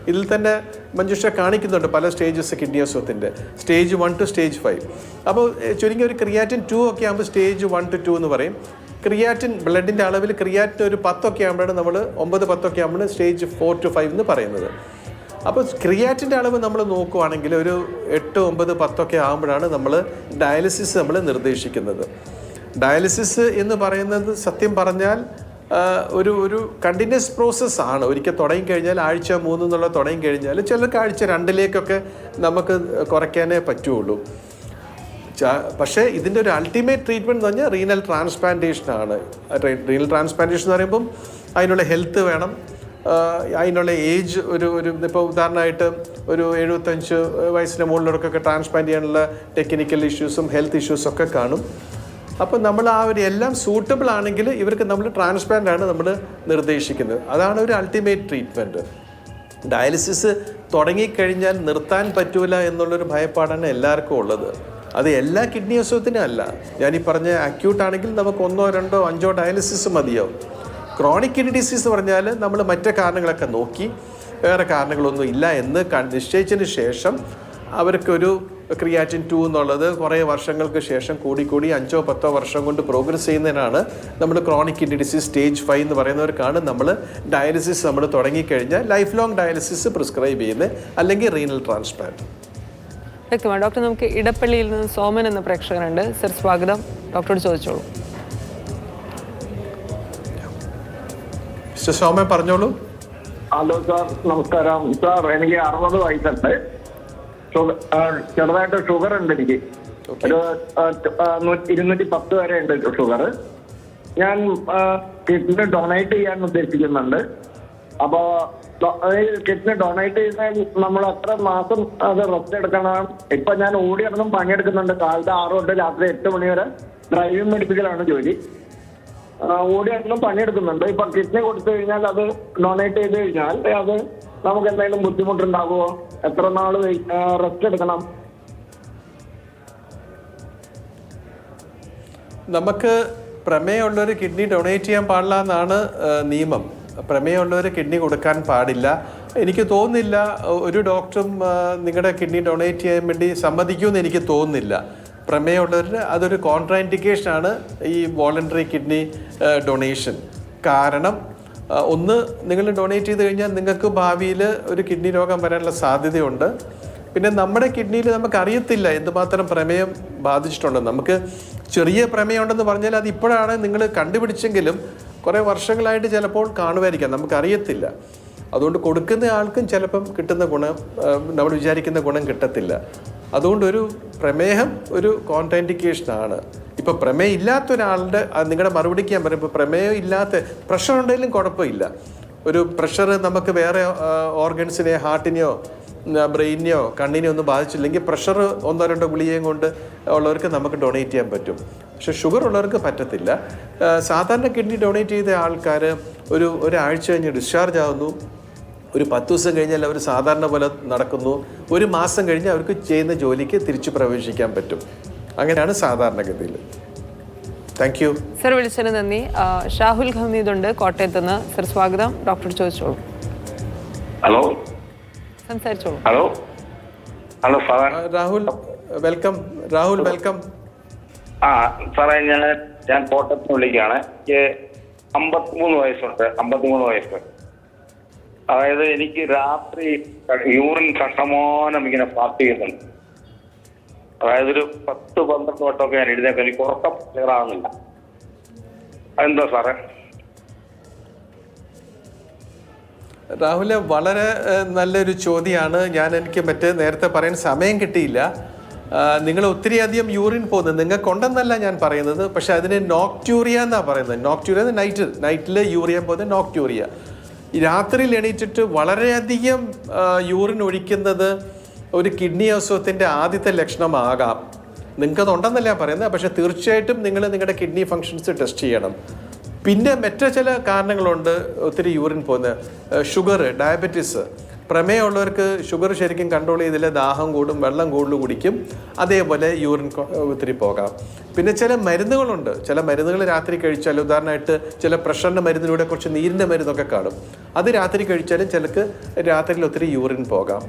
ഇതിൽ തന്നെ മഞ്ജുഷ കാണിക്കുന്നുണ്ട് പല സ്റ്റേജസ് കിഡ്നി അസുഖത്തിൻ്റെ. Stage 1 to stage 5. അപ്പോൾ ചുരുങ്ങി ഒരു ക്രിയാറ്റിൻ 2 ഒക്കെ ആകുമ്പോൾ സ്റ്റേജ് 1 to 2 എന്ന് പറയും. ക്രിയാറ്റിൻ ബ്ലഡിൻ്റെ അളവിൽ ക്രിയാറ്റിൻ ഒരു 10 ഒക്കെ ആകുമ്പോഴാണ് നമ്മൾ 9-10 ഒക്കെ ആകുമ്പോൾ സ്റ്റേജ് 4 to 5 എന്ന് പറയുന്നത്. അപ്പോൾ ക്രിയാറ്റിൻ്റെ അളവ് നമ്മൾ നോക്കുവാണെങ്കിൽ ഒരു 8, 9, 10 ഒക്കെ ആകുമ്പോഴാണ് നമ്മൾ ഡയാലിസിസ് നമ്മൾ നിർദ്ദേശിക്കുന്നത്. ഡയാലിസിസ് എന്ന് പറയുന്നത് സത്യം പറഞ്ഞാൽ ഒരു കണ്ടിന്യൂസ് പ്രോസസ്സാണ്. ഒരിക്കൽ തുടങ്ങിക്കഴിഞ്ഞാൽ ആഴ്ച 3 എന്നുള്ള തുടങ്ങിക്കഴിഞ്ഞാൽ ചിലർക്ക് ആഴ്ച 2 നമുക്ക് കുറയ്ക്കാനേ പറ്റുള്ളൂ. പക്ഷേ ഇതിൻ്റെ ഒരു അൾട്ടിമേറ്റ് ട്രീറ്റ്മെൻറ്റ് എന്ന് പറഞ്ഞാൽ റീനൽ ട്രാൻസ്പ്ലാന്റേഷനാണ്. റീനൽ ട്രാൻസ്പ്ലാന്റേഷൻ എന്ന് പറയുമ്പം അതിനുള്ള ഹെൽത്ത് വേണം, അതിനുള്ള ഏജ് ഒരു ഇപ്പോൾ ഉദാഹരണമായിട്ട് ഒരു 75 വയസ്സിന് മുകളിലവർക്കൊക്കെ ട്രാൻസ്പ്ലാന്റ് ചെയ്യാനുള്ള ടെക്നിക്കൽ ഇഷ്യൂസും ഹെൽത്ത് ഇഷ്യൂസും ഒക്കെ കാണും. അപ്പോൾ നമ്മൾ ആ ഒരു എല്ലാം സൂട്ടബിൾ ആണെങ്കിൽ ഇവർക്ക് നമ്മൾ ട്രാൻസ്പ്ലാന്റ് ആണ് നമ്മൾ നിർദ്ദേശിക്കുന്നത്. അതാണ് ഒരു അൾട്ടിമേറ്റ് ട്രീറ്റ്മെൻറ്റ്. ഡയാലിസിസ് തുടങ്ങിക്കഴിഞ്ഞാൽ നിർത്താൻ പറ്റൂല എന്നുള്ളൊരു ഭയപ്പാടാണ് എല്ലാവർക്കും ഉള്ളത്. അത് എല്ലാ കിഡ്നി അസുഖത്തിനും അല്ല. ഞാനീ പറഞ്ഞ അക്യൂട്ട് ആണെങ്കിൽ നമുക്ക് 1, 2, 5 ഡയാലിസിസ് മതിയാവും. ക്രോണിക് കിഡ്നി ഡിസീസ് പറഞ്ഞാൽ നമ്മൾ മറ്റു കാരണങ്ങളൊക്കെ നോക്കി വേറെ കാരണങ്ങളൊന്നും ഇല്ല എന്ന് നിശ്ചയിച്ചതിന് ശേഷം അവർക്കൊരു ക്രിയാറ്റിൻ 2 എന്നുള്ളത് കുറേ വർഷങ്ങൾക്ക് ശേഷം കൂടി 5, 10 വർഷം കൊണ്ട് പ്രോഗ്രസ് ചെയ്യുന്നതിനാണ് നമ്മൾ ക്രോണിക് കിഡ്നി ഡിസീസ് സ്റ്റേജ് 5 എന്ന് പറയുന്നവർക്കാണ് നമ്മൾ ഡയാലിസിസ് നമ്മൾ തുടങ്ങിക്കഴിഞ്ഞാൽ ലൈഫ് ലോങ് ഡയാലിസിസ് പ്രിസ്ക്രൈബ് ചെയ്യുന്നത്, അല്ലെങ്കിൽ റീനൽ ട്രാൻസ്പ്ലാന്റ്. വ്യക്തമാണ് ഡോക്ടർ. നമുക്ക് ഇടപ്പള്ളിയിൽ നിന്ന് സോമൻ എന്ന പ്രേക്ഷകനുണ്ട്. സർ സ്വാഗതം, ഡോക്ടറോട് ചോദിച്ചോളൂ. സോമൻ പറഞ്ഞോളൂ. ഹലോ സാർ, നമസ്കാരം സാർ. എനിക്ക് 60 വയസ്സുണ്ട്. ചെറുതായിട്ട് ഷുഗർ ഉണ്ട്. എനിക്ക് ഒരു 210 വരെ ഉണ്ട് ഷുഗർ. ഞാൻ കിഡ്നി ഡൊണേറ്റ് ചെയ്യാൻ ഉദ്ദേശിക്കുന്നുണ്ട്. അപ്പോൾ കിഡ്നി ഡൊണേറ്റ് ചെയ്താൽ നമ്മൾ എത്ര മാസം അത് റെസ്റ്റ് എടുക്കണം? ഇപ്പൊ ഞാൻ ഓടിയിടന്നും പണിയെടുക്കുന്നുണ്ട്. കാലത്ത് 6 തൊട്ട് രാത്രി 8 മണി വരെ ഡ്രൈവിംഗ് പഠിപ്പിക്കലാണ് ജോലി. ഓടിയിടന്നും പണിയെടുക്കുന്നുണ്ട്. ഇപ്പൊ കിഡ്നി കൊടുത്തു കഴിഞ്ഞാൽ അത് ഡൊണേറ്റ് ചെയ്ത് കഴിഞ്ഞാൽ അത് നമുക്ക് എന്തെങ്കിലും ബുദ്ധിമുട്ടുണ്ടാകുമോ? എത്ര നാള് റെസ്റ്റ് എടുക്കണം? നമുക്ക് പ്രമേയമുള്ളവർ കിഡ്നി ഡൊണേറ്റ് ചെയ്യാൻ പാടില്ല എന്നാണ് നിയമം. പ്രമേയമുള്ളവർ കിഡ്നി കൊടുക്കാൻ പാടില്ല. എനിക്ക് തോന്നുന്നില്ല ഒരു ഡോക്ടറും നിങ്ങളുടെ കിഡ്നി ഡൊണേറ്റ് ചെയ്യാൻ വേണ്ടി സമ്മതിക്കുമെന്ന് എനിക്ക് തോന്നുന്നില്ല. പ്രമേയമുള്ളവർ അതൊരു കോൺട്രാഇൻഡിക്കേഷനാണ് ഈ വോളണ്ടറി കിഡ്നി ഡൊണേഷൻ. കാരണം ഒന്ന്, നിങ്ങൾ ഡൊണേറ്റ് ചെയ്ത് കഴിഞ്ഞാൽ നിങ്ങൾക്ക് ഭാവിയിൽ ഒരു കിഡ്നി രോഗം വരാനുള്ള സാധ്യതയുണ്ട്. പിന്നെ നമ്മുടെ കിഡ്നിയിൽ നമുക്ക് അറിയത്തില്ല എന്തുമാത്രം പ്രമേയം ബാധിച്ചിട്ടുണ്ടെന്ന്. നമുക്ക് ചെറിയ പ്രമേയം ഉണ്ടെന്ന് പറഞ്ഞാൽ അത് ഇപ്പോഴാണ് നിങ്ങൾ കണ്ടുപിടിച്ചെങ്കിലും കുറേ വർഷങ്ങളായിട്ട് ചിലപ്പോൾ കാണുമായിരിക്കാം, നമുക്കറിയത്തില്ല. അതുകൊണ്ട് കൊടുക്കുന്ന ആൾക്കും ചിലപ്പം കിട്ടുന്ന ഗുണം നമ്മൾ വിചാരിക്കുന്ന ഗുണം കിട്ടത്തില്ല. അതുകൊണ്ട് ഒരു പ്രമേഹം ഒരു കോൺട്രാഇൻഡിക്കേഷനാണ്. ഇപ്പോൾ പ്രമേയം ഇല്ലാത്ത ഒരാളുടെ നിങ്ങളുടെ മറുപടിക്ക് ഞാൻ പറയും, ഇപ്പോൾ പ്രമേയം ഇല്ലാത്ത പ്രഷർ ഉണ്ടെങ്കിലും കുഴപ്പമില്ല. ഒരു പ്രഷർ നമുക്ക് വേറെ ഓർഗൻസിനെ, ഹാർട്ടിനെയോ ബ്രെയിനെയോ കണ്ണിനെയോ ഒന്നും ബാധിച്ചില്ലെങ്കിൽ പ്രഷർ 1, 2 ഗുളികയും കൊണ്ട് ഉള്ളവർക്ക് നമുക്ക് ഡൊണേറ്റ് ചെയ്യാൻ പറ്റും. പക്ഷെ ഷുഗർ ഉള്ളവർക്ക് പറ്റത്തില്ല. സാധാരണ കിഡ്നി ഡൊണേറ്റ് ചെയ്ത ആൾക്കാർ ഒരാഴ്ച കഴിഞ്ഞ് ഡിസ്ചാർജ് ആകുന്നു. ഒരു 10 ദിവസം കഴിഞ്ഞാൽ അവർ സാധാരണ പോലെ നടക്കുന്നു. 1 മാസം കഴിഞ്ഞ് അവർക്ക് ചെയ്യുന്ന ജോലിക്ക് തിരിച്ചു പ്രവേശിക്കാൻ പറ്റും. അങ്ങനെയാണ് സാധാരണഗതിയിൽ. താങ്ക് യു സർ, വിളിച്ചതിന് നന്ദി. ഷാഹുൽ ഹമീദ് ഉണ്ട് കോട്ടയത്ത് നിന്ന്. സർ സ്വാഗതം, ഡോക്ടർ ചോദിച്ചോളൂ. ഹലോ, സംസാരിച്ചോളൂ. Hello sir. Rahul welcome. Rahul welcome. സാറേ, ഞാൻ കോട്ടയത്ത് വിളിക്കുകയാണ്. എനിക്ക് 53 വയസ്സുണ്ട്. 53 വയസ്സ്. അതായത് എനിക്ക് രാത്രി യൂറിൻ കഷ്ടമാനം ഇങ്ങനെ പാസ് ചെയ്യുന്നുണ്ട്. അതായത് ഒരു 10-12 വട്ടമൊക്കെ ഞാൻ എഴുതേക്കാം. എനിക്ക് ഉറക്കം ക്ലിയർ ആകുന്നില്ല. അതെന്താ സാറേ? രാഹുല്, വളരെ നല്ലൊരു ചോദ്യമാണ്. എനിക്ക് നേരത്തെ പറയാൻ സമയം കിട്ടിയില്ല. നിങ്ങൾ ഒത്തിരി അധികം യൂറിൻ പോകുന്നത് നിങ്ങൾക്കുണ്ടെന്നല്ല ഞാൻ പറയുന്നത്, പക്ഷെ അതിന് നോക്ട്യൂറിയ എന്നാണ് പറയുന്നത്. നോക്ട്യൂറിയ നൈറ്റിൽ യൂറിയ പോകുന്നത് നോക്ട്യൂറിയ. രാത്രിയിൽ എണീറ്റിട്ട് വളരെയധികം യൂറിൻ ഒഴിക്കുന്നത് ഒരു കിഡ്നി അസുഖത്തിൻ്റെ ആദ്യത്തെ ലക്ഷണമാകാം. നിങ്ങൾക്കതുണ്ടെന്നല്ല ഞാൻ പറയുന്നത്, പക്ഷെ തീർച്ചയായിട്ടും നിങ്ങൾ നിങ്ങളുടെ കിഡ്നി ഫങ്ഷൻസ് ടെസ്റ്റ് ചെയ്യണം. പിന്നെ മറ്റു ചില കാരണങ്ങളുണ്ട് ഒത്തിരി യൂറിൻ പോകുന്നത്. ഷുഗർ, ഡയബറ്റീസ്, പ്രമേയമുള്ളവർക്ക് ഷുഗർ ശരിക്കും കൺട്രോൾ ചെയ്തില്ല, ദാഹം കൂടും, വെള്ളം കൂടുതൽ കുടിക്കും, അതേപോലെ യൂറിൻ ഒത്തിരി പോകാം. പിന്നെ ചില മരുന്നുകളുണ്ട്. ചില മരുന്നുകൾ രാത്രി കഴിച്ചാൽ, ഉദാഹരണമായിട്ട് ചില പ്രഷറിൻ്റെ മരുന്നിലൂടെ കുറച്ച് നീരിൻ്റെ മരുന്നൊക്കെ കാണും. അത് രാത്രി കഴിച്ചാലും ചിലക്ക് രാത്രിയിൽ ഒത്തിരി യൂറിൻ പോകാം.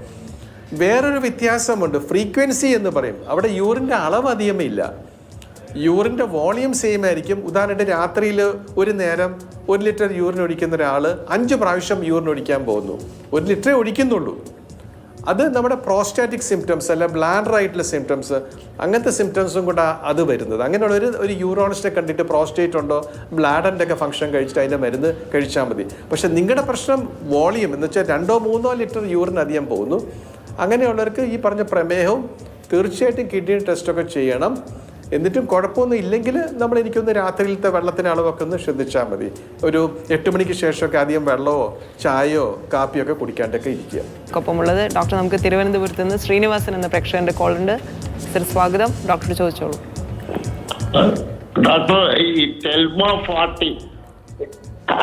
വേറൊരു വ്യത്യാസമുണ്ട്, ഫ്രീക്വൻസി എന്ന് പറയും. അവിടെ യൂറിൻ്റെ അളവ് അധികമില്ല, യൂറിൻ്റെ വോളിയം സെയിം ആയിരിക്കും. ഉദാഹരണമായിട്ട് രാത്രിയിൽ ഒരു നേരം 1 ലിറ്റർ യൂറിൻ ഒഴിക്കുന്ന ഒരാൾ 5 പ്രാവശ്യം യൂറിൻ ഒഴിക്കാൻ പോകുന്നു. 1 ലിറ്ററേ ഒഴിക്കുന്നുള്ളൂ. അത് നമ്മുടെ പ്രോസ്റ്റാറ്റിക് സിംറ്റംസ് അല്ല, ബ്ലാഡർ ആയിട്ടുള്ള സിംറ്റംസ്, അങ്ങനത്തെ സിംറ്റംസും കൂടെ അത് വരുന്നത്. അങ്ങനെയുള്ളൊരു യൂറോണിസ്റ്റിനെ കണ്ടിട്ട് പ്രോസ്റ്റേറ്റ് ഉണ്ടോ, ബ്ലാഡറിൻ്റെ ഒക്കെ ഫംഗ്ഷൻ കഴിച്ചിട്ട് അതിൻ്റെ മരുന്ന് കഴിച്ചാൽ മതി. പക്ഷെ നിങ്ങളുടെ പ്രശ്നം വോളിയം എന്ന് വെച്ചാൽ 2-3 ലിറ്റർ യൂറിൻ അധികം പോകുന്നു. അങ്ങനെയുള്ളവർക്ക് ഈ പറഞ്ഞ പ്രമേഹവും തീർച്ചയായിട്ടും കിഡ്നി ടെസ്റ്റൊക്കെ ചെയ്യണം. എന്നിട്ടും കുഴപ്പമൊന്നും ഇല്ലെങ്കിൽ നമ്മൾ എനിക്കൊന്ന് രാത്രിയിലത്തെ വെള്ളത്തിൻ്റെ അളവൊക്കെ ഒന്ന് ശ്രദ്ധിച്ചാൽ മതി. ഒരു 8 മണിക്ക് ശേഷമൊക്കെ അധികം വെള്ളമോ ചായയോ കാപ്പിയോ ഒക്കെ കുടിക്കാണ്ടൊക്കെ ഇരിക്കുക. ഒപ്പമുള്ളത് ഡോക്ടർ, നമുക്ക് തിരുവനന്തപുരത്ത് നിന്ന് ശ്രീനിവാസൻ എന്ന പ്രേക്ഷകന്റെ കോളുണ്ട്. സർ സ്വാഗതം, ഡോക്ടർ ചോദിച്ചോളൂ. ഡോക്ടർ, ഈ ടെൽമ 40,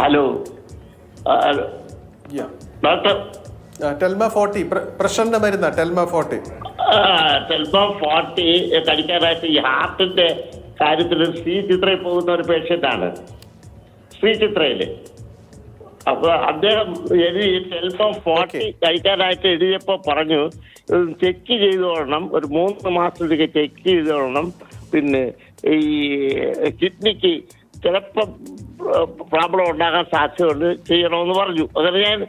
ഹലോ ഡോക്ടർ, ടെൽമ 40 പ്രഷറിന്റെ മരുന്നാ. ടെൽമ 40 കഴിക്കാനായിട്ട് ഈ ഹാർട്ടിന്റെ കാര്യത്തിൽ ശ്രീചിത്രയിൽ പോകുന്ന ഒരു പേഷ്യൻ്റാണ്, ശ്രീചിത്രയില്. അപ്പൊ അദ്ദേഹം ഈ ടെൽമ 40 കഴിക്കാനായിട്ട് എഴുതിയപ്പോൾ പറഞ്ഞു ചെക്ക് ചെയ്തോളണം, ഒരു 3 മാസത്തേക്ക് ചെക്ക് ചെയ്തോളണം. പിന്നെ ഈ കിഡ്നിക്ക് ചിലപ്പം പ്രോബ്ലം ഉണ്ടാകാൻ സാധ്യതയുണ്ട്, ചെയ്യണമെന്ന് പറഞ്ഞു. അങ്ങനെ ഞാൻ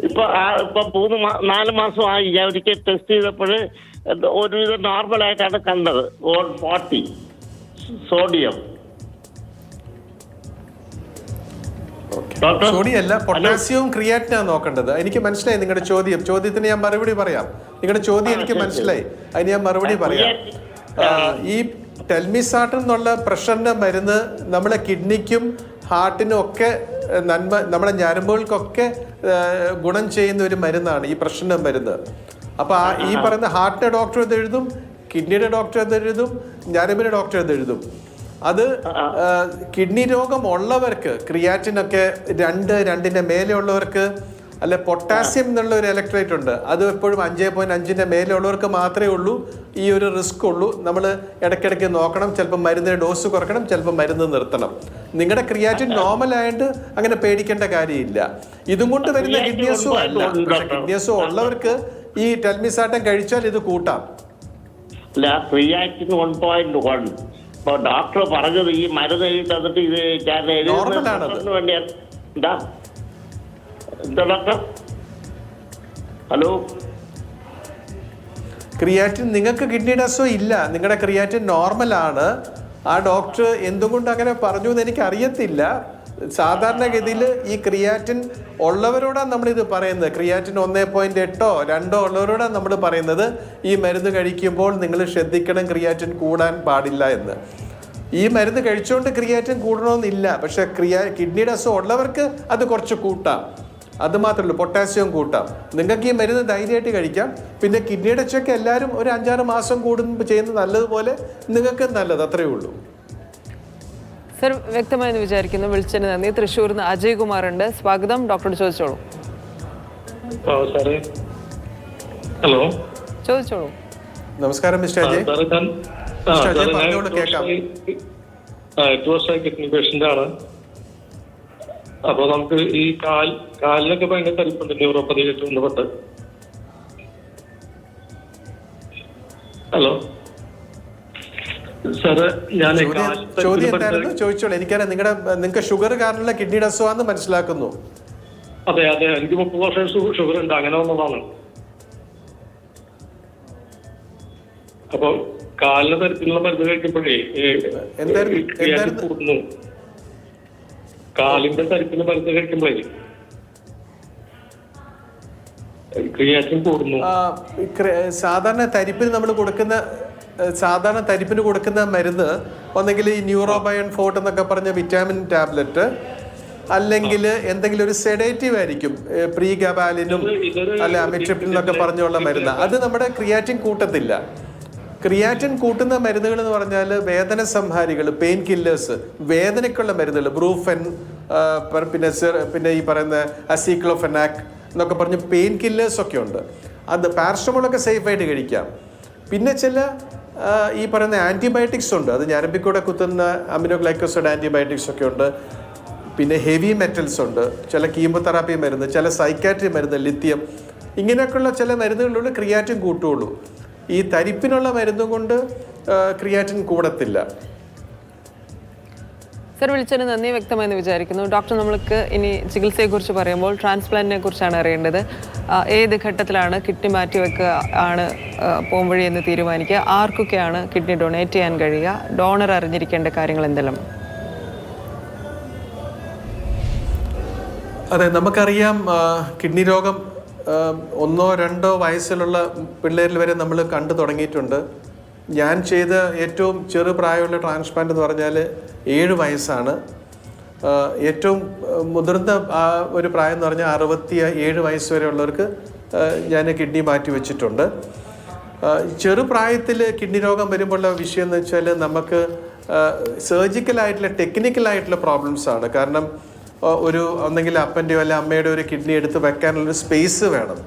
ഇപ്പൊ 4 മാസമായി ഞാൻ ഒരിക്കൽ ടെസ്റ്റ് ചെയ്തപ്പോൾ ഒരുവിധം നോർമലായിട്ടാണ് കണ്ടത്. 40 സോഡിയം. സോഡിയല്ല, പൊട്ടാസ്യവും ക്രിയാറ്റിനാണ് നോക്കേണ്ടത്. എനിക്ക് മനസ്സിലായി നിങ്ങളുടെ ചോദ്യത്തിന് ഞാൻ മറുപടി പറയാം. നിങ്ങളുടെ ചോദ്യം എനിക്ക് മനസ്സിലായി, അതിന് ഞാൻ മറുപടി പറയാം. ഈ ടെൽമിസാർട്ടൻ എന്നുള്ള പ്രഷറിന്റെ മരുന്ന് നമ്മളെ കിഡ്നിക്കും ഹാർട്ടിനും ഒക്കെ നമ്മുടെ ഞരമ്പുകൾക്കൊക്കെ ഗുണം ചെയ്യുന്ന ഒരു മരുന്നാണ് ഈ പ്രഷറിന്റെ മരുന്ന്. അപ്പൊ ഈ പറയുന്ന ഹാർട്ടിന്റെ ഡോക്ടർ ഇത് എഴുതും, കിഡ്നിയുടെ ഡോക്ടർ ഇത് എഴുതും, ഞരമ്പിന്റെ ഡോക്ടർ ഇത് എഴുതും. അത് കിഡ്നി രോഗം ഉള്ളവർക്ക് ക്രിയാറ്റിനൊക്കെ 2 മേലെ ഉള്ളവർക്ക്, അല്ല പൊട്ടാസ്യം എന്നുള്ള ഒരു ഇലക്ട്രേറ്റ് ഉണ്ട്, അത് എപ്പോഴും 5.5 മേലെ ഉള്ളവർക്ക് മാത്രമേ ഉള്ളൂ ഈ ഒരു റിസ്ക് ഉള്ളൂ. നമ്മൾ ഇടയ്ക്കിടയ്ക്ക് നോക്കണം, ചിലപ്പോൾ മരുന്നിന്റെ ഡോസ് കുറക്കണം, ചിലപ്പോൾ മരുന്ന് നിർത്തണം. നിങ്ങളുടെ ക്രിയാറ്റിൻ നോർമൽ ആയിട്ട് അങ്ങനെ പേടിക്കേണ്ട കാര്യമില്ല. ഇതും കൊണ്ട് വരുന്ന കിഡ്നിയസും അല്ല. കിഡ്നിയസും ഉള്ളവർക്ക് ഈ ടെൽമിസാർട്ടൻ കഴിച്ചാൽ ഇത് കൂട്ടാം. ക്രിയാറ്റിൻ 1.1. ഡോക്ടർ പറഞ്ഞത് ഈ മരുന്ന് എഴുതി തന്നിട്ട് ഇത് നോർമലാണത്. വേണ്ടിയാണ്. എന്താ ഡോക്ടർ? ഹലോ, ക്രിയാറ്റിൻ നിങ്ങൾക്ക് കിഡ്നിയുടെ അസുഖം ഇല്ല, നിങ്ങളുടെ ക്രിയാറ്റിൻ നോർമലാണ്. ആ ഡോക്ടർ എന്തുകൊണ്ട് അങ്ങനെ പറഞ്ഞു എന്ന് എനിക്ക് അറിയത്തില്ല. സാധാരണഗതിയിൽ ഈ ക്രിയാറ്റിൻ ഉള്ളവരോടാണ് നമ്മളിത് പറയുന്നത്. ക്രിയാറ്റിൻ 1.8 2 ഉള്ളവരോടാണ് നമ്മൾ പറയുന്നത് ഈ മരുന്ന് കഴിക്കുമ്പോൾ നിങ്ങൾ ശ്രദ്ധിക്കണം, ക്രിയാറ്റിൻ കൂടാൻ പാടില്ല എന്ന്. ഈ മരുന്ന് കഴിച്ചുകൊണ്ട് ക്രിയാറ്റിൻ കൂടണമെന്നില്ല, പക്ഷെ കിഡ്നിയുടെ അസുഖം ഉള്ളവർക്ക് അത് കുറച്ച് കൂട്ടാം. അത് മാത്രമേ ഉള്ളൂ, പൊട്ടാസ്യം കൂട്ടാം. നിങ്ങൾക്ക് ഈ മരുന്ന് ധൈര്യമായിട്ട് കഴിക്കാം. പിന്നെ കിഡ്നിയുടെ ചെക്ക് എല്ലാവരും ഒരു 5-6 മാസം കൂടുമ്പോൾ ചെയ്യുന്നത് നല്ലതുപോലെ നിങ്ങൾക്ക് നല്ലത്, അത്രയേ ഉള്ളൂ. സർ വ്യക്തമായെന്ന് വിചാരിക്കുന്നു. വിളിച്ചതിന് നന്ദി. തൃശ്ശൂരിൽ നിന്ന് അജയ് കുമാർ ഉണ്ട്. സ്വാഗതം, ഡോക്ടറോട് ചോദിച്ചോളൂ. ഹലോ, ചോദിച്ചോളൂ. നമസ്കാരം മിസ്റ്റർ അജയ്. പറഞ്ഞോളൂ, കേൾക്കാം. 8 വർഷമായി കിഡ്നി പേഷ്യന്റ് ആണ്. അപ്പൊ നമുക്ക് ഈ കാലിനൊക്കെ ഭയങ്കര തരിപ്പുണ്ട്, ന്യൂറോപ്പതിയായിട്ട് ബന്ധപ്പെട്ട്. ഹലോ സാറ്, ഞാൻ ചോദ്യം എന്തായിരുന്നു ചോദിച്ചോളൂ. എനിക്കറിയാം നിങ്ങൾക്ക് ഷുഗർ കാരണമുള്ള കിഡ്നിയുടെ അസുഖമാണെന്ന് മനസ്സിലാക്കുന്നു. അതെ, എനിക്ക് 30 വർഷം ഷുഗർ ഉണ്ട്, അങ്ങനെ വന്നതാണ്. അപ്പൊ കാലിന് തരത്തിലുള്ള മരുന്ന് കഴിക്കുമ്പോഴേ കൂടുന്നു. കാലിന്റെ തരിപ്പിന് മരുന്ന് കഴിക്കുമ്പോഴേ ക്രിയാറ്റിൻ കൂടുന്നു. സാധാരണ തരിപ്പിന് കൊടുക്കുന്ന മരുന്ന് ഒന്നെങ്കിൽ ഈ ന്യൂറോബയൺ ഫോർട്ട് എന്നൊക്കെ പറഞ്ഞ വിറ്റാമിൻ ടാബ്ലറ്റ്, അല്ലെങ്കിൽ എന്തെങ്കിലും ഒരു സെഡേറ്റീവ് ആയിരിക്കും, പ്രീഗബാലിനും അല്ല അമിട്രിപ്റ്റിൻ എന്നൊക്കെ പറഞ്ഞുള്ള മരുന്ന്. അത് നമ്മുടെ ക്രിയാറ്റിൻ കൂട്ടത്തില്ല. ക്രിയാറ്റിൻ കൂട്ടുന്ന മരുന്നുകൾ എന്ന് പറഞ്ഞാൽ വേദന സംഹാരികൾ, പെയിൻ കില്ലേഴ്സ്, വേദനയ്ക്കുള്ള മരുന്നുകൾ, ബ്രൂഫെൻ, പിന്നെ ഈ പറയുന്ന അസിക്ലോഫെനാക് എന്നൊക്കെ പറഞ്ഞ് പെയിൻ കില്ലേഴ്സ് ഒക്കെ ഉണ്ട്. അത് പാരസെറ്റമോളൊക്കെ സേഫായിട്ട് കഴിക്കാം. പിന്നെ ചില ഈ പറയുന്ന ആൻറ്റിബയോട്ടിക്സ് ഉണ്ട്, അത് ഞരമ്പിക്കൂടെ കുത്തുന്ന അമിനോഗ്ലൈക്കോസൈഡ് ആൻറ്റിബയോട്ടിക്സ് ഒക്കെ ഉണ്ട്. പിന്നെ ഹെവി മെറ്റൽസ് ഉണ്ട്, ചില കീമോതെറാപ്പി മരുന്ന്, ചില സൈക്കാട്രി മരുന്ന്, ലിത്യം, ഇങ്ങനെയൊക്കെയുള്ള ചില മരുന്നുകളിലൂടെ ക്രിയാറ്റിൻ കൂട്ടുകയുള്ളൂ. ഈ തരിപ്പിനുള്ള മരുന്നും കൊണ്ട് ക്രിയാറ്റിൻ കൂടത്തില്ല. സർ വിളിച്ചതിന് നന്ദി. വ്യക്തമായെന്ന് വിചാരിക്കുന്നു. ഡോക്ടർ, നമ്മൾക്ക് ഇനി ചികിത്സയെക്കുറിച്ച് പറയുമ്പോൾ ട്രാൻസ്പ്ലാന്റിനെ കുറിച്ചാണ് അറിയേണ്ടത്. ഏത് ഘട്ടത്തിലാണ് കിഡ്നി മാറ്റിവെക്കുക ആണ് പോംവഴി എന്ന് തീരുമാനിക്കുക? ആർക്കൊക്കെയാണ് കിഡ്നി ഡൊണേറ്റ് ചെയ്യാൻ കഴിയുക? ഡോണർ അറിഞ്ഞിരിക്കേണ്ട കാര്യങ്ങൾ എന്തെല്ലാം? അതെ, നമുക്കറിയാം കിഡ്നി രോഗം 1-2 വയസ്സിലുള്ള പിള്ളേരിൽ വരെ നമ്മൾ കണ്ടു തുടങ്ങിയിട്ടുണ്ട്. ഞാൻ ചെയ്ത ഏറ്റവും ചെറുപ്രായമുള്ള ട്രാൻസ്പ്ലാന്റ് എന്ന് പറഞ്ഞാൽ 7 വയസ്സാണ്. ഏറ്റവും മുതിർന്ന ഒരു പ്രായം എന്ന് പറഞ്ഞാൽ 67 വയസ്സ് വരെ ഉള്ളവർക്ക് ഞാൻ കിഡ്നി മാറ്റി വെച്ചിട്ടുണ്ട്. ചെറുപ്രായത്തിൽ കിഡ്നി രോഗം വരുമ്പോഴുള്ള വിഷയം എന്ന് വെച്ചാൽ നമുക്ക് സർജിക്കലായിട്ടുള്ള ടെക്നിക്കലായിട്ടുള്ള പ്രോബ്ലംസ് ആണ്. കാരണം ഒന്നെങ്കിൽ അപ്പൻ്റെയോ അല്ല അമ്മയുടെ ഒരു കിഡ്നി എടുത്ത് വെക്കാനുള്ളൊരു സ്പേസ് വേണം.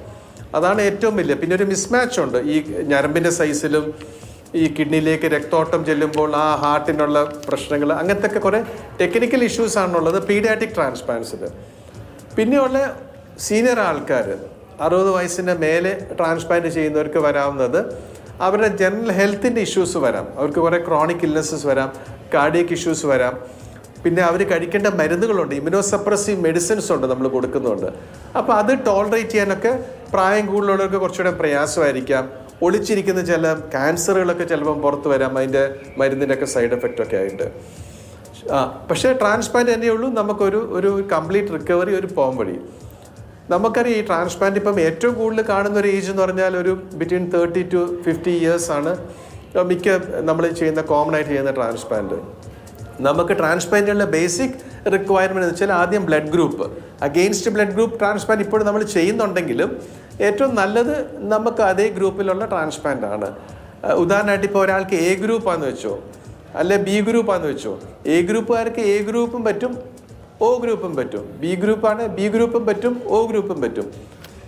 അതാണ് ഏറ്റവും വലിയ. പിന്നെ ഒരു മിസ്മാച്ച് ഉണ്ട് ഈ ഞരമ്പിൻ്റെ സൈസിലും ഈ കിഡ്നിയിലേക്ക് രക്തോട്ടം ചെല്ലുമ്പോൾ ആ ഹാർട്ടിനുള്ള പ്രശ്നങ്ങൾ, അങ്ങനത്തെ ഒക്കെ കുറേ ടെക്നിക്കൽ ഇഷ്യൂസ് ആണുള്ളത് പീഡിയാട്രിക് ട്രാൻസ്പ്ലാന്റ്സിൽ. പിന്നെയുള്ള സീനിയർ ആൾക്കാർ 60 വയസ്സിന് മേലെ ട്രാൻസ്പ്ലാന്റ് ചെയ്യുന്നവർക്ക് വരാവുന്നത് അവരുടെ ജനറൽ ഹെൽത്തിൻ്റെ ഇഷ്യൂസ് വരാം. അവർക്ക് കുറേ ക്രോണിക് ഇൽനെസ്സസ് വരാം, കാർഡിയക് ഇഷ്യൂസ് വരാം. പിന്നെ അവർ കഴിക്കേണ്ട മരുന്നുകളുണ്ട്, ഇമ്യൂണോസപ്രസീവ് മെഡിസിൻസ് ഉണ്ട് നമ്മൾ കൊടുക്കുന്നുണ്ട്. അപ്പോൾ അത് ടോളറേറ്റ് ചെയ്യാനൊക്കെ പ്രായം കൂടുതലുള്ളവർക്ക് കുറച്ചുകൂടെ പ്രയാസമായിരിക്കാം. ഒളിച്ചിരിക്കുന്ന ചില ക്യാൻസറുകളൊക്കെ ചിലപ്പം പുറത്ത് വരാം അതിൻ്റെ മരുന്നിൻ്റെ ഒക്കെ സൈഡ് എഫക്റ്റ് ഒക്കെ ആയിട്ട്. പക്ഷേ ട്രാൻസ്പ്ലാന്റ് തന്നെയുള്ളൂ നമുക്കൊരു കംപ്ലീറ്റ് റിക്കവറി, ഒരു പോം വഴി. നമുക്കറിയാം ഈ ട്രാൻസ്പ്ലാന്റ് ഇപ്പം ഏറ്റവും കൂടുതൽ കാണുന്ന ഒരു ഏജ് എന്ന് പറഞ്ഞാൽ ഒരു ബിറ്റ്വീൻ 30 to 50 ഇയേഴ്സ് ആണ് മിക്ക നമ്മൾ ചെയ്യുന്ന കോമൺ ആയിട്ട് ചെയ്യുന്ന ട്രാൻസ്പ്ലാന്റ്. നമുക്ക് ട്രാൻസ്പ്ലാന്റിനുള്ള ബേസിക് റിക്വയർമെന്റ് എന്ന് വെച്ചാൽ ആദ്യം blood group. Against blood group transplant ഇപ്പോഴും നമ്മൾ ചെയ്യുന്നുണ്ടെങ്കിലും ഏറ്റവും നല്ലത് നമുക്ക് അതേ ഗ്രൂപ്പിലുള്ള ട്രാൻസ്പ്ലാന്റ് ആണ്. ഉദാഹരണമായിട്ട് ഇപ്പോൾ ഒരാൾക്ക് എ ഗ്രൂപ്പാന്ന് വെച്ചോ, അല്ലെ ബി ഗ്രൂപ്പാന്ന് വെച്ചോ. എ ഗ്രൂപ്പുകാർക്ക് എ ഗ്രൂപ്പും പറ്റും, ഒ ഗ്രൂപ്പും പറ്റും. ബി ഗ്രൂപ്പാണ് ബി ഗ്രൂപ്പും പറ്റും, ഒ ഗ്രൂപ്പും പറ്റും.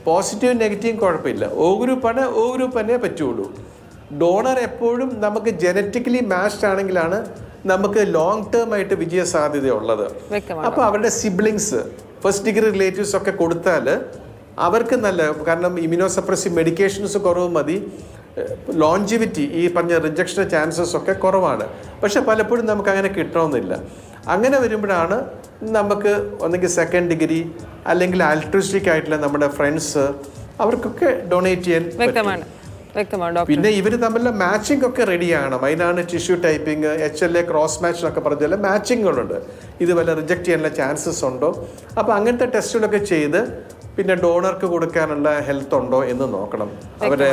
പോസിറ്റീവ് നെഗറ്റീവ് കുഴപ്പമില്ല. ഒ ഗ്രൂപ്പാണ് ഒ ഗ്രൂപ്പ് തന്നെ പറ്റുള്ളൂ. ഡോണർ എപ്പോഴും നമുക്ക് ജനറ്റിക്കലി മാച്ച്ഡ് ആണെങ്കിലാണ് നമുക്ക് ലോങ് ടേം ആയിട്ട് വിജയ സാധ്യതയുള്ളത്. അപ്പോൾ അവരുടെ സിബ്ലിങ്സ്, ഫസ്റ്റ് ഡിഗ്രി റിലേറ്റീവ്സ് ഒക്കെ കൊടുത്താൽ അവർക്ക് നല്ല, കാരണം ഇമ്യൂണോസപ്രസീവ് മെഡിക്കേഷൻസ് കുറവ് മതി. ലോഞ്ചിവിറ്റി, ഈ പറഞ്ഞ റിജക്ഷൻ ചാൻസസ് ഒക്കെ കുറവാണ്. പക്ഷെ പലപ്പോഴും നമുക്ക് അങ്ങനെ കിട്ടണമെന്നില്ല. അങ്ങനെ വരുമ്പോഴാണ് നമുക്ക് ഒന്നെങ്കിൽ സെക്കൻഡ് ഡിഗ്രി അല്ലെങ്കിൽ ആൾട്രിസ്റ്റിക് ആയിട്ടുള്ള നമ്മുടെ ഫ്രണ്ട്സ് അവർക്കൊക്കെ ഡൊണേറ്റ് ചെയ്യാൻ പറ്റും. പിന്നെ ഇവർ തമ്മിലുള്ള മാച്ചിങ് ഒക്കെ റെഡിയാണ്. അതിനാണ് tissue typing, HLA cross match എന്നൊക്കെ പറഞ്ഞാൽ മാച്ചിങ്ങുകളുണ്ട്. ഇത് വല്ല റിജക്റ്റ് ചെയ്യാനുള്ള ചാൻസസ് ഉണ്ടോ, അപ്പോൾ അങ്ങനത്തെ ടെസ്റ്റുകളൊക്കെ ചെയ്ത് പിന്നെ ഡോണർക്ക് കൊടുക്കാനുള്ള ഹെൽത്ത് ഉണ്ടോ എന്ന് നോക്കണം. അവരെ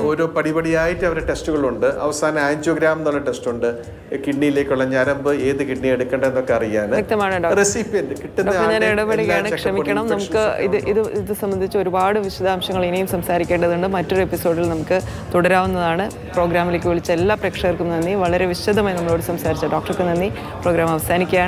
ഓരോ പടിപടിയായിട്ട് അവരുടെ ടെസ്റ്റുകളുണ്ട്. അവസാനം ആൻജിയോഗ്രാം എന്നുള്ള ടെസ്റ്റ് ഉണ്ട്, കിഡ്നിയിലേക്കുള്ള ഞരമ്പ് ഏത് കിഡ്നി എടുക്കേണ്ടതെന്നൊക്കെ അറിയാൻ. റെസിപ്പിയന്റ് കിട്ടുന്ന. ക്ഷമിക്കണം, നമുക്ക് ഇത് സംബന്ധിച്ച് ഒരുപാട് വിശദാംശങ്ങൾ ഇനിയും സംസാരിക്കേണ്ടതുണ്ട്. മറ്റൊരു എപ്പിസോഡിൽ നമുക്ക് തുടരാവുന്നതാണ്. പ്രോഗ്രാമിലേക്ക് വിളിച്ച എല്ലാ പ്രേക്ഷകർക്കും നന്ദി. വളരെ വിശദമായി നമ്മളോട് സംസാരിച്ച ഡോക്ടർക്ക് നന്ദി. പ്രോഗ്രാം അവസാനിക്കുകയാണ്.